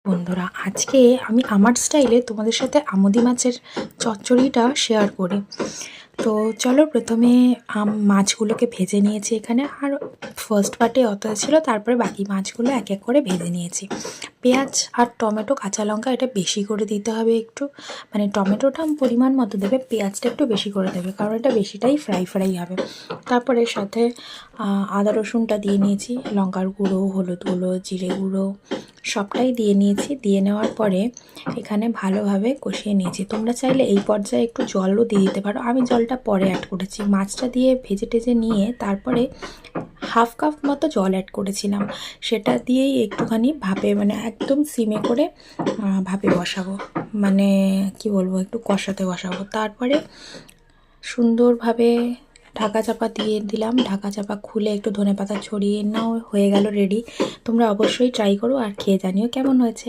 বন্ধুরা, আজকে আমি আমার স্টাইলে তোমাদের সাথে আমুদি মাছের চচ্চড়িটা শেয়ার করি। তো চলো, প্রথমে মাছগুলোকে ভেজে নিয়েছি এখানে, আর ফার্স্ট পার্টে অত ছিল, তারপরে বাকি মাছগুলো এক এক করে ভেজে নিয়েছি। পেঁয়াজ আর টমেটো, কাঁচা লঙ্কা এটা বেশি করে দিতে হবে একটু, মানে টমেটোটা পরিমাণ মতো দেবে, পেঁয়াজটা একটু বেশি করে দেবে, কারণ এটা বেশিটাই ফ্রাই হবে। তারপরে সাথে আদা রসুনটা দিয়ে নিয়েছি, লঙ্কার গুঁড়ো, হলুদ গুঁড়ো, জিরে গুঁড়ো সবটাই দিয়ে নিয়েছি। দিয়ে নেওয়ার পরে এখানে ভালোভাবে কষিয়ে নিয়েছি। তোমরা চাইলে এই পর্যায়ে একটু জলও দিয়ে দিতে পারো, আমি জলটা পরে অ্যাড করেছি। মাছটা দিয়ে ভেজে টেজে নিয়ে তারপরে হাফ কাপ মতো জল অ্যাড করেছিলাম, সেটা দিয়েই একটুখানি ভাপে, মানে একদম সিমে করে ভাপে বসাবো, মানে কি বলবো, একটু কষাতে বসাবো। তারপরে সুন্দরভাবে ঢাকা চাপা দিয়ে দিলাম। ঢাকা চাপা খুলে একটু ধনেপাতা ছড়িয়ে নাও, হয়ে গেল রেডি। তোমরা অবশ্যই ট্রাই করো আর খেয়ে জানিও কেমন হয়েছে।